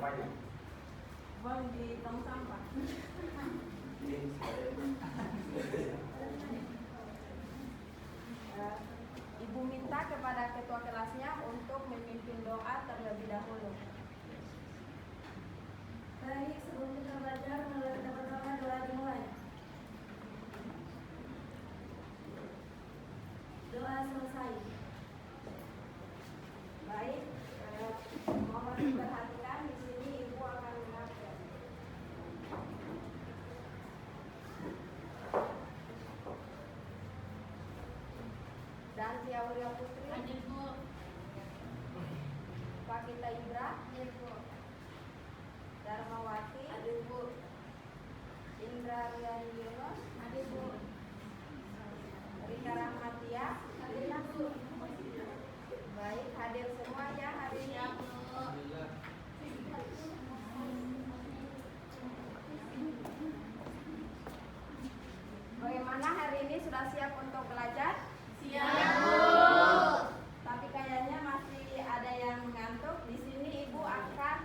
Buang di tong sampah. Ibu minta kepada ketua kelasnya untuk memimpin doa terlebih dahulu. Baik, sebelum kita belajar, mari kita pertama doa dimulai. Doa selesai. Baik, mohon diperhatikan di sini ibu akan mengajar. Dan Aulia Putri. Hadir, Bu. Pakita Indra. Hadir, Bu. Darmawati. Hadir, Bu. Indra Riani Yunus. Hadir, Bu. Rika Rahmatia. Hadir, Bu. Baik, hadir semua ya hari ini. Bagaimana hari ini, sudah siap untuk belajar? Siap, Bu. Tapi kayaknya masih ada yang ngantuk. Di sini ibu akan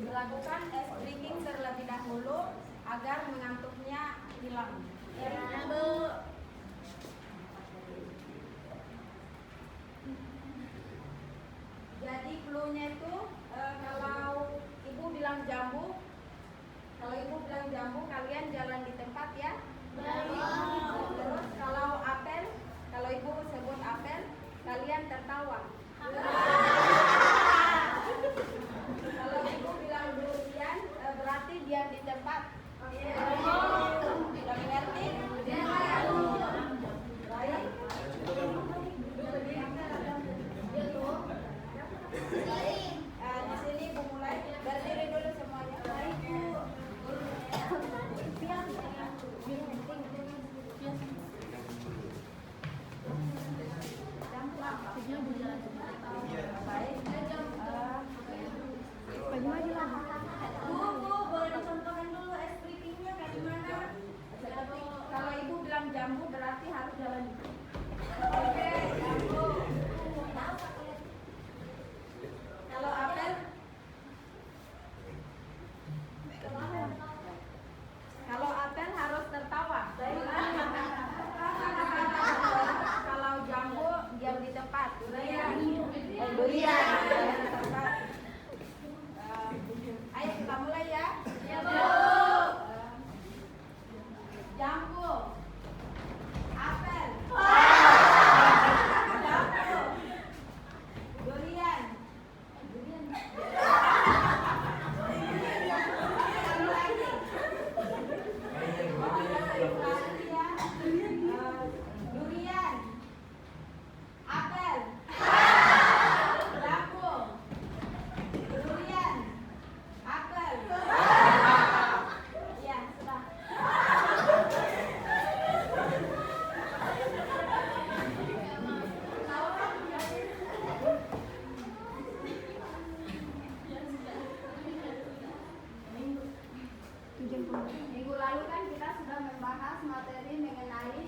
melakukan ice breaking terlebih dahulu agar mengantuknya hilang. Ya, Bu. Jadi cluenya itu kalau ibu bilang jambu, kalian jalan di tempat ya. Baik. Terus kalau apel, kalau ibu sebut apel, kalian tertawa. Kalau ibu bilang durian, berarti diam di tempat. Sudah mengerti? Baik. Di sini ibu mulai, berdiri dulu semuanya. Baik, Bu. Baik. Bu, boleh dicontohkan dulu ice breaking-nya kayak gimana? Kalau ibu bilang jambu berarti harus jalan. Oke, jambu. Kalau apel? Kalau apel harus tertawa. Kalau jambu diam di tempat. Durian. Ayo kita mulai ya. Jambu. Apel. Jambu. Durian. Satu lagi. Durian. Apel. Jambu. Durian. Apel. Iya, sudah. Minggu lalu kan kita sudah membahas materi mengenai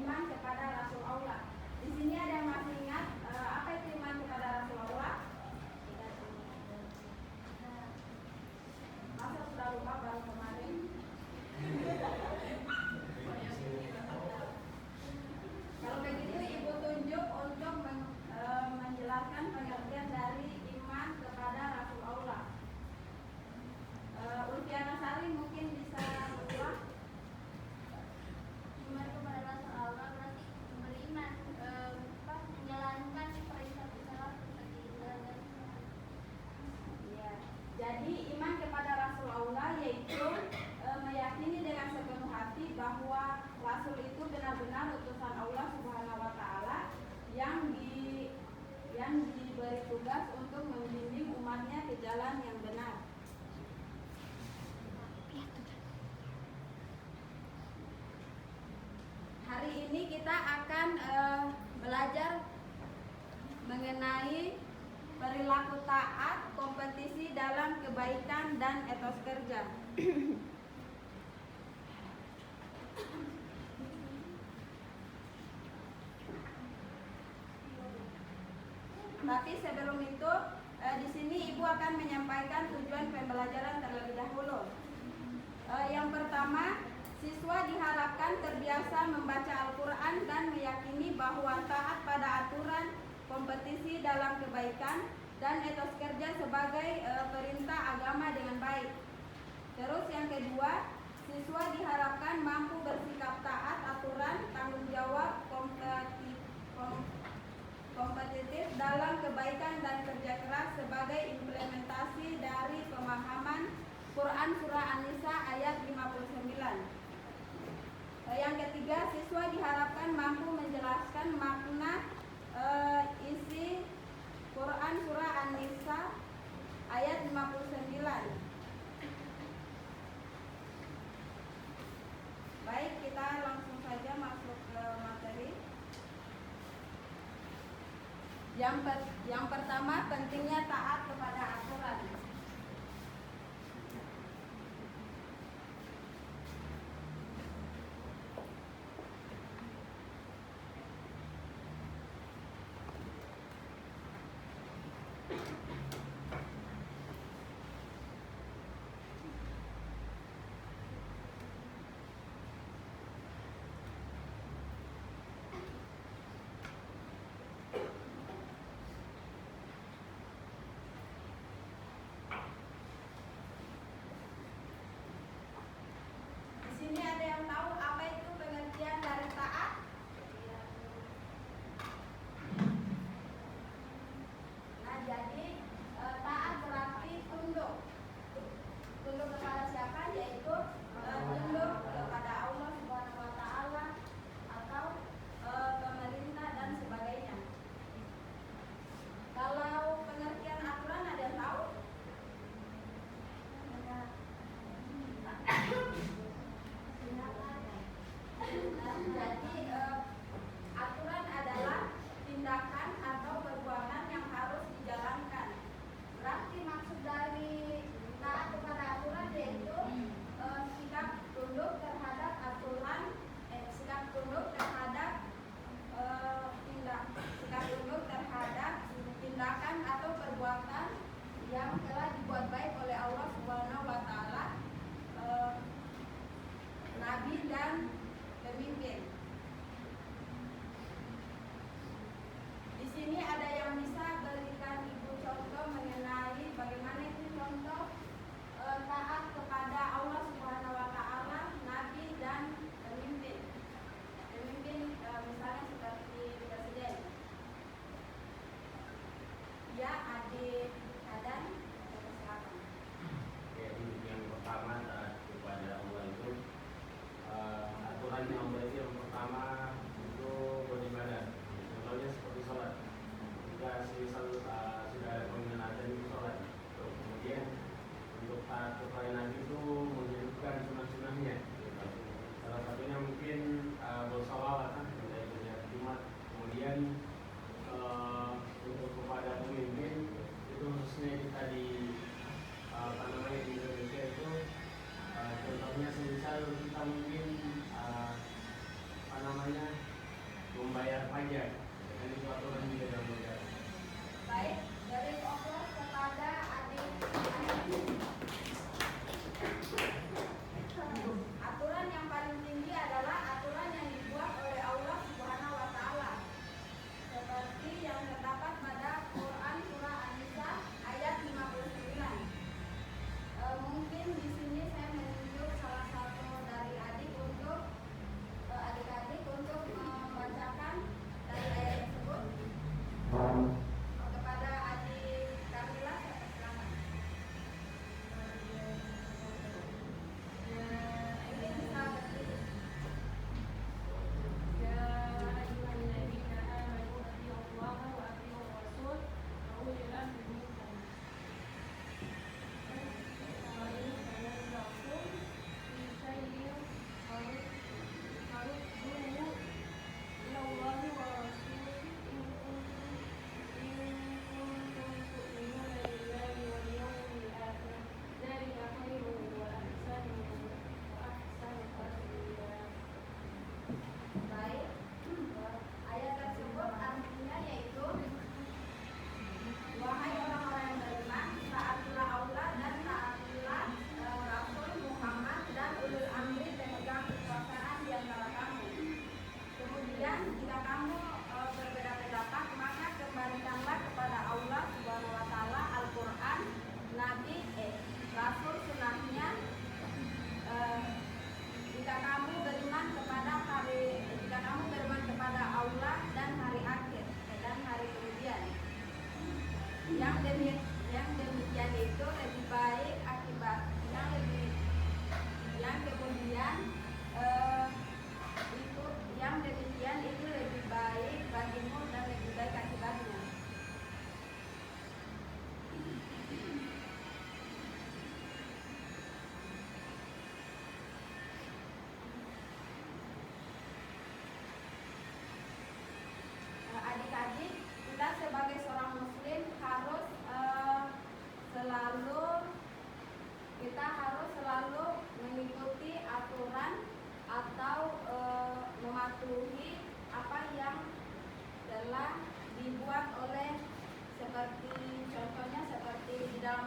iman kepada Rasul Allah. Di sini ada yang masih ingat apa itu iman kepada Rasul Allah? Masa sudah lupa baru kemarin? Kalau begitu ibu tunjuk untuk menjelaskan pengertian dari iman kepada Rasul Allah. Ulfiana Sari mungkin bisa berulang. Iman kepada Rasul Allah berarti beriman, menjalankan perintah Islam seperti dan Ya. Jadi iman kepada Rasul Allah yaitu meyakini dengan sepenuh hati bahwa Rasul itu benar-benar utusan Allah Subhanahu wa taala yang diberi tugas untuk membimbing umatnya ke jalan yang benar. Hari ini kita akan belajar mengenai perilaku taat, kompetisi dalam kebaikan dan etos kerja. Tapi sebelum itu di sini ibu ibu akan menyampaikan tujuan pembelajaran terlebih dahulu. Yang pertama, siswa diharapkan terbiasa membaca Al-Quran dan meyakini bahwa taat pada aturan kompetisi dalam kebaikan dan etos kerja sebagai perintah agama dengan baik. Terus yang kedua, siswa diharapkan mampu bersikap taat aturan, tanggung jawab, kompetitif dalam kebaikan dan kerja keras sebagai implementasi dari pemahaman Quran Surah An-Nisa ayat 59. Yang ketiga, siswa diharapkan mampu menjelaskan makna isi Quran Surah An-Nisa ayat 59. Baik, kita langsung saja masuk ke materi. Yang pertama, pentingnya taat kepada aturan.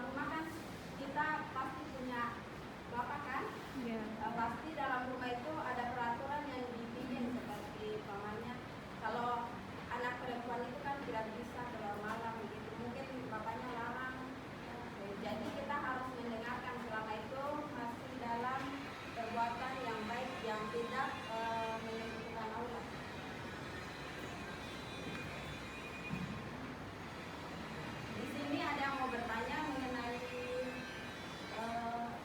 dalam rumah kan kita pasti punya bapak kan? Iya. Pasti dalam rumah itu ada peraturan yang dibikin seperti pamannya kalau anak perempuan itu kan tidak bisa keluar malam gitu, mungkin bapaknya larang. Jadi kita harus mendengarkan selama itu masih dalam perbuatan yang baik yang tidak menyebutkan Allah. Di sini ada yang mau bertanya mengenai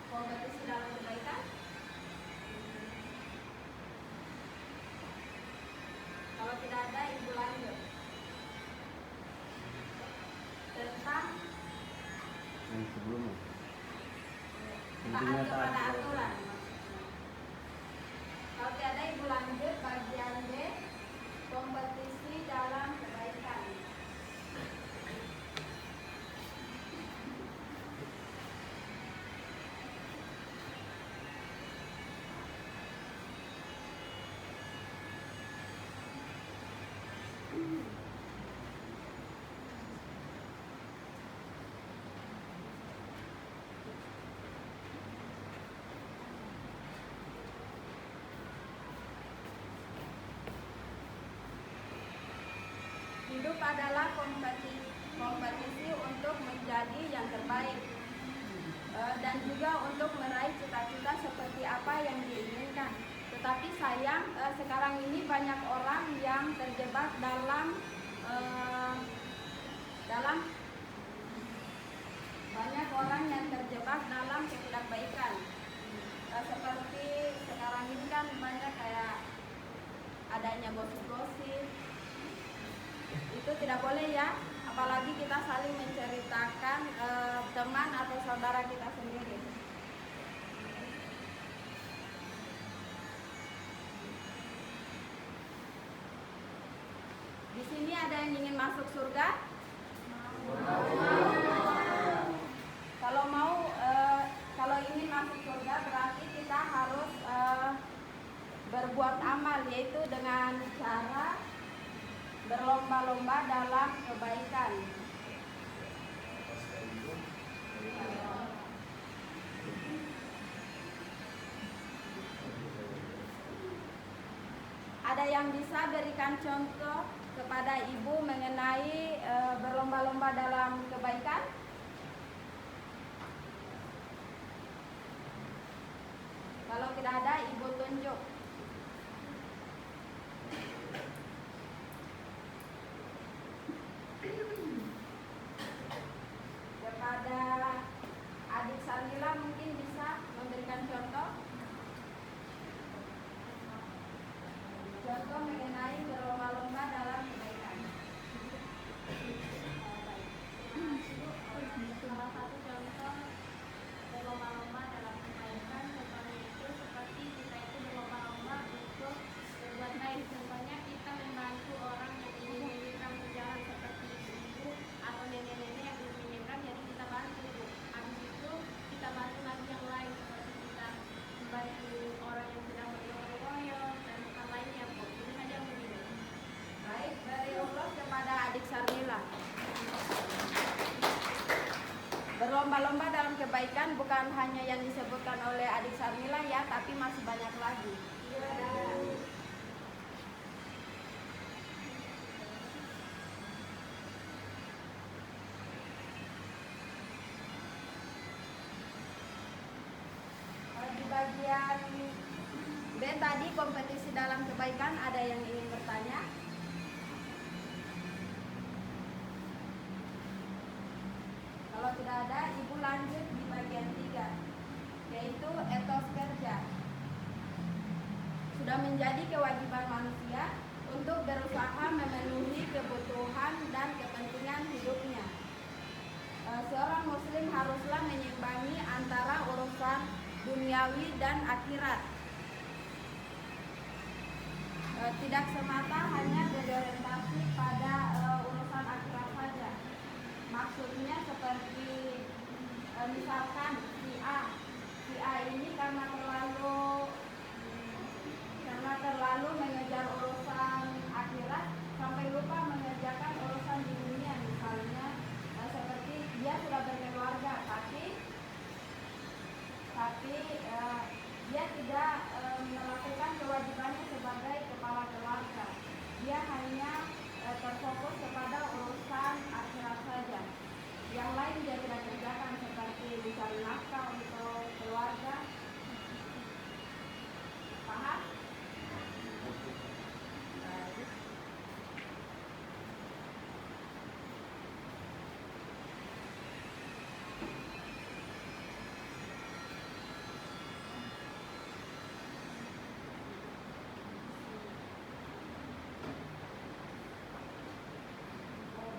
kompetisi dalam kebaikan. Kalau tidak ada, ibu lanjut tentang yang sebelumnya. taat Intinya kepada taat. aturan. Kalau tidak ada, ibu lanjut bagian B, kompetisi dalam kebaikan. Hidup adalah kompetisi untuk menjadi yang terbaik dan juga untuk meraih cita-cita seperti apa yang diinginkan. Tetapi sayang sekarang ini banyak orang yang terjebak dalam banyak orang yang terjebak dalam ketidakbaikan. Seperti sekarang ini kan banyak kayak adanya gosip-gosip. Itu tidak boleh ya, apalagi kita saling menceritakan teman atau saudara kita sendiri. Di sini ada yang ingin masuk surga? Kalau ingin masuk surga berarti kita harus berbuat amal, yaitu dengan cara berlomba-lomba dalam kebaikan. Ada yang bisa berikan contoh kepada ibu mengenai berlomba-lomba dalam kebaikan? Kalau tidak ada, ibu tunjuk. Kepada adik Sarmila mungkin bisa memberikan contoh mengenai berlomba-lomba dalam kebaikan. Salah satu contoh berlomba-lomba dalam kebaikan contohnya itu seperti kita itu berlomba-lomba untuk berbuat baik. Contohnya kita membantu orang yang ingin menyeberang jalan seperti ibu atau nenek-nenek yang ingin menyeberang, jadi kita bantu. Habis itu kita bantu lagi yang lain seperti kita membantu orang yang sedang bergoyang-goyang dan hal lainnya. Ini saja yang begini. Baik, beri ulos kepada adik Sarmila. Berlomba-lomba dalam kebaikan bukan hanya yang disebutkan oleh adik Sarmila ya, tapi masih banyak lagi. Di bagian B tadi kompetisi dalam kebaikan, ada yang ingin bertanya? Kalau tidak ada, ibu lanjut di bagian 3, yaitu etos kerja. Sudah menjadi kewajiban manusia untuk berusaha memenuhi kebutuhan dan kepentingan hidupnya. Seorang muslim haruslah menyimbangi antara urusan duniawi dan akhirat. Tidak semata hanya berorientasi pada urusan akhirat saja. Maksudnya seperti misalkan si A ini karena terlalu mengejar urusan akhirat sampai lupa mengerjakan urusan di dunia. Misalnya seperti dia sudah berkeluarga tetapi dia tidak melakukan kewajibannya sebagai kepala keluarga. Dia hanya terfokus kepada urusan akhirat saja. Yang lain dia tidak kerjakan seperti mencari nafkah untuk keluarga. Paham? Baik.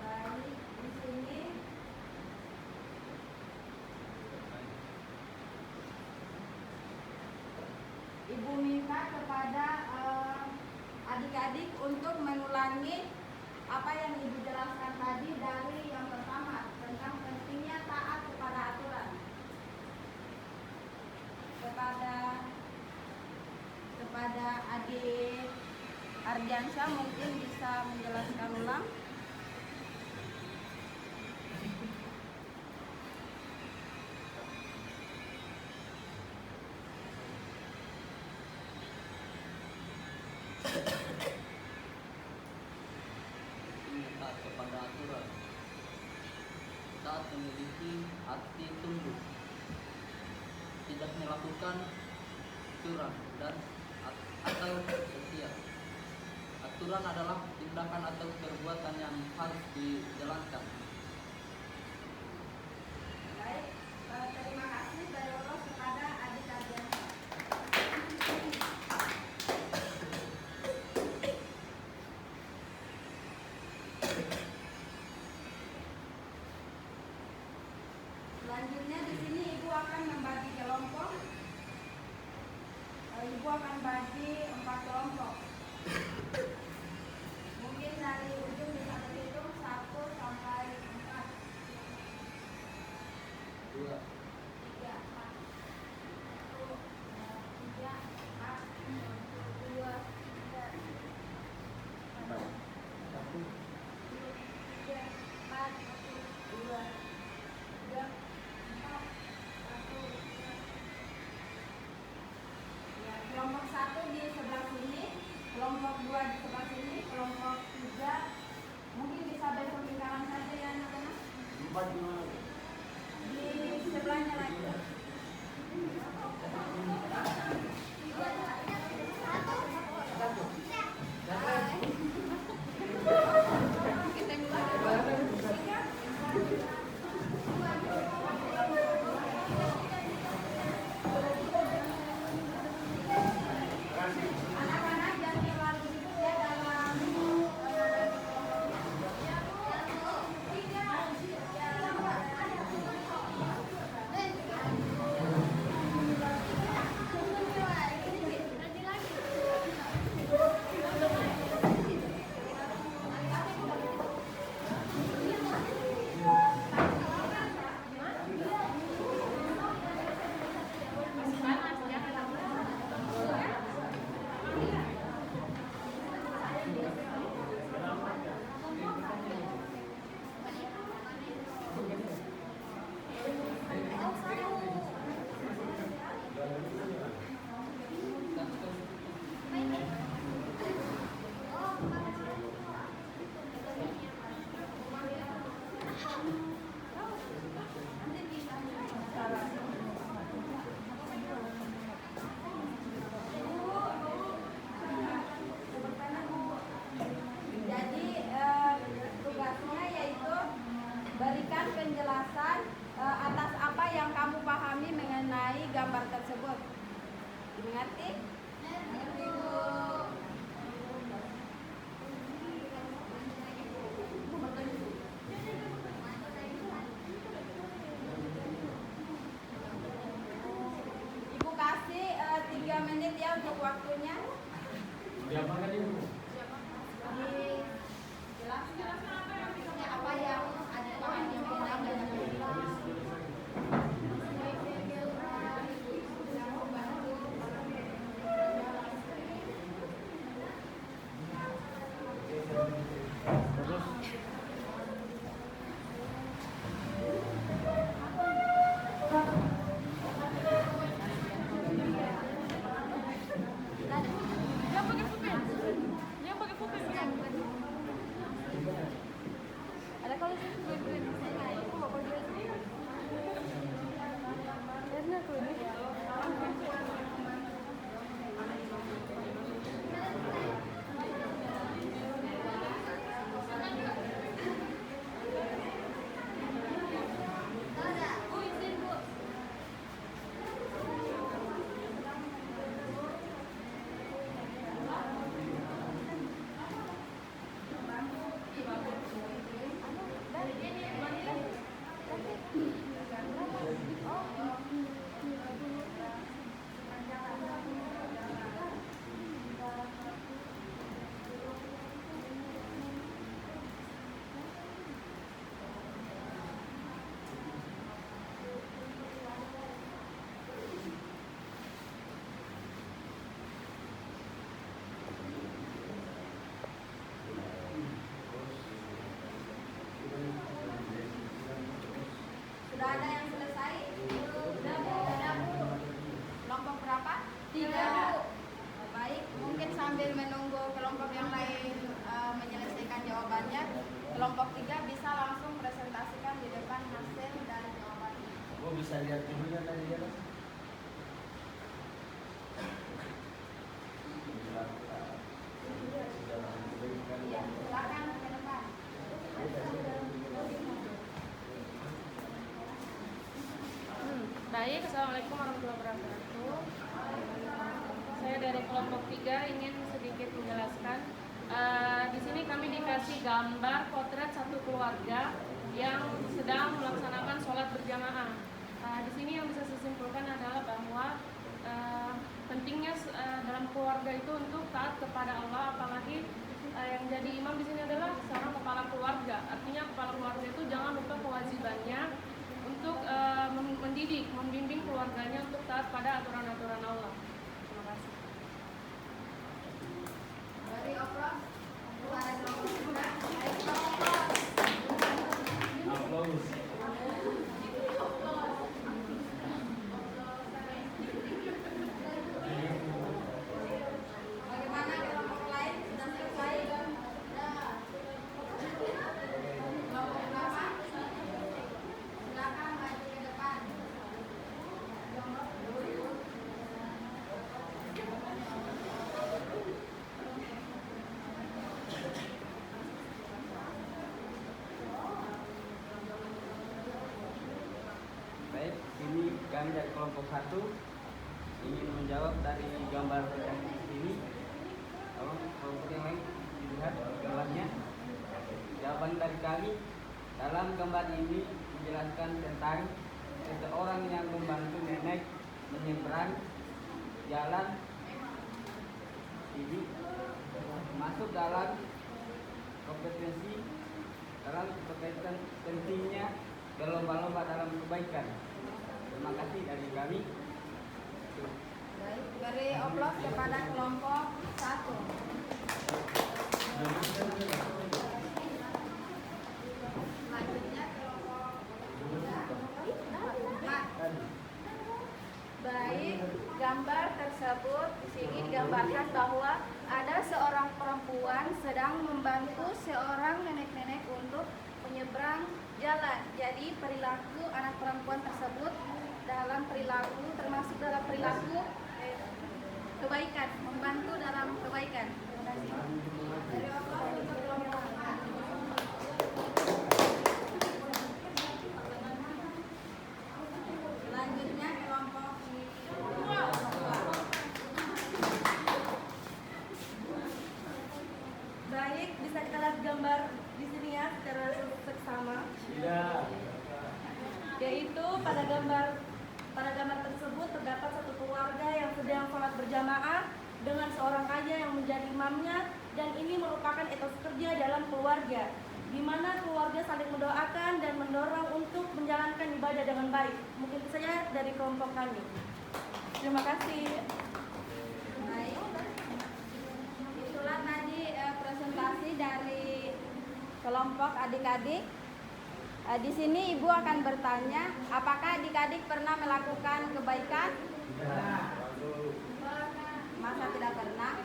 Baik, di sini Ibu minta kepada adik-adik untuk mengulangi apa yang Ibu jelaskan tadi dari yang pertama tentang pentingnya taat kepada aturan. Kepada adik Ardiansyah mungkin bisa menjelaskan ulang. Taat kepada aturan. Taat memiliki arti tunduk, tidak melakukan curang dan atau setia. Aturan adalah tindakan atau perbuatan yang harus dijalankan. Baik, terima kasih dari Allah kepada adik Ardiansyah. Selanjutnya di sini Ibu akan membagi kelompok. Ibu akan bagi 4 kelompok. Mungkin dari ujung bisa terhitung 1 sampai 4. 2, 3, 4. 1, 2, 3, 4. 2, 3, 4. 4, 2, 3, 4, 1. Ya, kelompok 1 di sebelah sini, kelompok 2 di sebelah sini, kelompok 3 mungkin bisa besok lingkaran saja ya anak-anak. 4 gimana? Di sebelahnya lagi. Anak-anak jangan terlalu sibuk ya dalam Jadi tugasnya yaitu berikan penjelasan atas apa yang kamu pahami mengenai gambar tersebut. Mengerti? Mengerti, Bu. Ibu kasih 3 menit ya untuk waktunya. Diapakan Ibu? Dijelaskan apa yang ada pahami mengenai gambar. ada yang selesai? Kelompok berapa? 3. Baik, mungkin sambil menunggu kelompok yang lain menyelesaikan jawabannya, kelompok 3 bisa langsung presentasikan di depan hasil dari jawabannya. Gua bisa lihat dulu ya tadi ya. Iya, silakan ke depan. Baik, Assalamualaikum warahmatullahi wabarakatuh. Saya dari kelompok 3 ingin sedikit menjelaskan. Di sini kami dikasih gambar potret satu keluarga yang sedang melaksanakan sholat berjamaah. Di sini yang bisa saya simpulkan adalah bahwa pentingnya dalam keluarga itu untuk taat kepada Allah, apalagi yang jadi imam di sini adalah seorang kepala keluarga. Artinya kepala keluarga itu jangan lupa kewajibannya untuk mendidik, membimbing keluarganya untuk taat pada aturan-aturan Allah. Terima kasih. Dari Opros, ada kelompok 3. Aplaus. Bagaimana kelompok lain sudah selesai? Kelompok berapa? Silakan maju ke depan. Baik, ini kami dari kelompok 1 ingin menjawab dari gambar yang di sini. Tolong kelompok yang lain dilihat gambarnya. Jawaban dari kami dalam gambar ini menjelaskan tentang seseorang yang membantu nenek menyeberang jalan. Ini masuk dalam kompetensi dalam berkaitan pentingnya berlomba-lomba dalam kebaikan. Terima kasih dari kami. Baik, beri oplos kepada kelompok 1. Selanjutnya kelompok 4. Baik, gambar tersebut di sini digambarkan bahwa ada seorang perempuan sedang membantu seorang nenek-nenek untuk menyeberang jalan. Jadi perilaku anak perempuan tersebut dalam perilaku termasuk dalam perilaku kebaikan, membantu dalam kebaikan. Terima kasih. Dari oplos untuk kelompok 4. Selanjutnya kelompok 2. Baik, bisa kita lihat gambar di sini ya secara seksama. Tidak. Yaitu pada gambar tersebut terdapat satu keluarga yang sedang sholat berjamaah dengan seorang ayah yang menjadi imamnya, dan ini merupakan etos kerja dalam keluarga, di mana keluarga saling mendoakan dan mendorong untuk menjalankan ibadah dengan baik. Mungkin itu saja dari kelompok kami. Terima kasih. Baik, itulah tadi presentasi dari kelompok adik-adik. Di sini ibu akan bertanya, apakah adik-adik pernah melakukan kebaikan? Masa tidak pernah?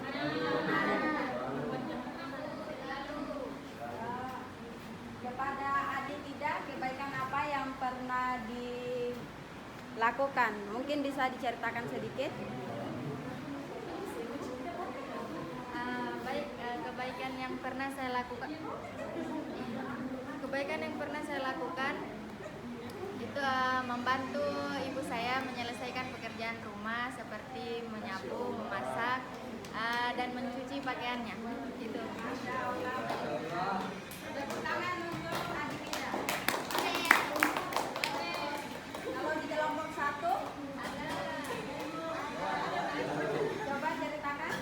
Kepada adik tidak, kebaikan apa yang pernah dilakukan? Mungkin bisa diceritakan sedikit? Baik, kebaikan yang pernah saya lakukan itu membantu ibu saya menyelesaikan pekerjaan rumah seperti menyapu, memasak, dan mencuci pakaiannya. Itu. Tepuk tangan untuk adik kita. Kalau di kelompok 1, coba ceritakan.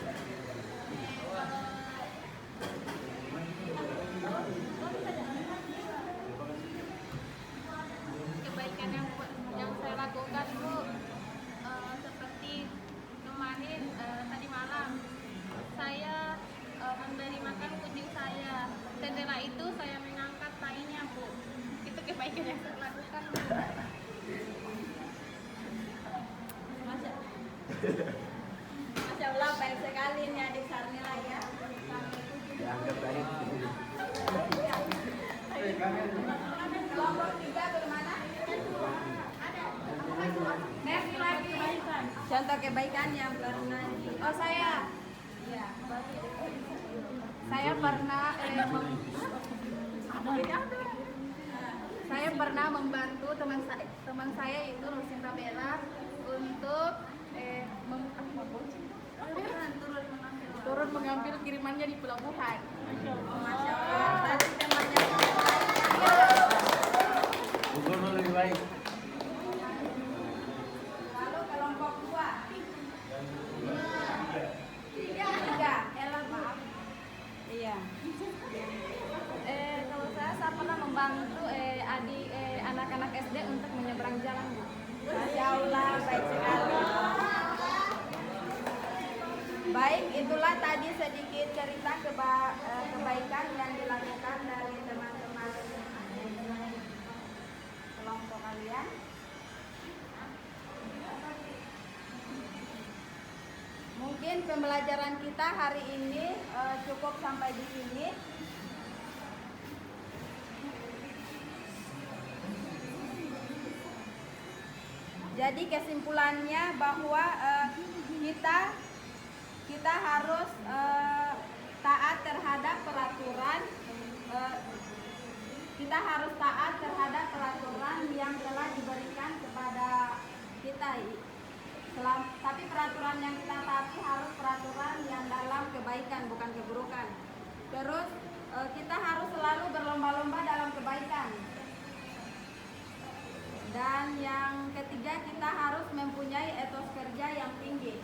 Kebaikan yang saya lakukan itu seperti kemarin tadi malam saya memberi makan kucing saya. Setelah itu saya mengangkat tainya, Bu. Masya Allah, baik sekali ini adik Sarmila ya. Dianggap baik. Kelompok 3 bagaimana? Next lagi. Contoh kebaikan yang pernah. Oh saya. Iya. Saya pernah saya pernah membantu teman saya itu Rosinta Bella untuk turun mengambil kirimannya di pelabuhan. Masya Allah. Tadi temannya Gubernur lebih baik. lalu kelompok 2. 3. Ella maaf. Iya. Kalau saya pernah membantu anak-anak SD untuk menyeberang jalan, Bu. Masya Allah, baik sekali. Baik, itulah tadi sedikit cerita kebaikan yang dilakukan dari teman-teman kelompok kalian. Mungkin pembelajaran kita hari ini cukup sampai di sini. Jadi kesimpulannya bahwa kita harus taat terhadap peraturan, kita harus taat terhadap peraturan yang telah diberikan kepada kita. Tapi peraturan yang kita taati harus peraturan yang dalam kebaikan, bukan keburukan. Terus kita harus selalu berlomba-lomba dalam kebaikan. Dan yang ketiga, kita harus mempunyai etos kerja yang tinggi.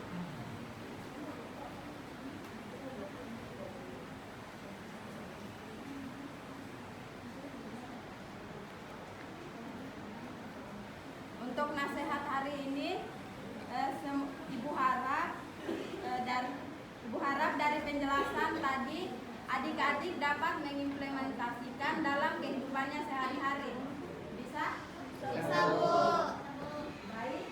Untuk nasihat hari ini, Ibu harap dari penjelasan tadi adik-adik dapat mengimplementasikan dalam kehidupannya sehari-hari. Bisa? Bisa, Bu. Baik.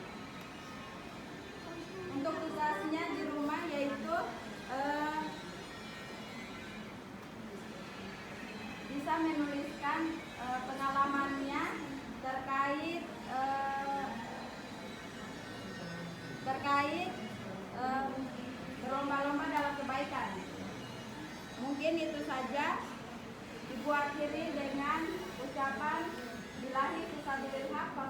Untuk tugasnya di rumah yaitu bisa menuliskan pengalamannya terkait berlomba-lomba dalam kebaikan. Mungkin itu saja. Ibu akhiri dengan ucapan billahi fisabilillah wa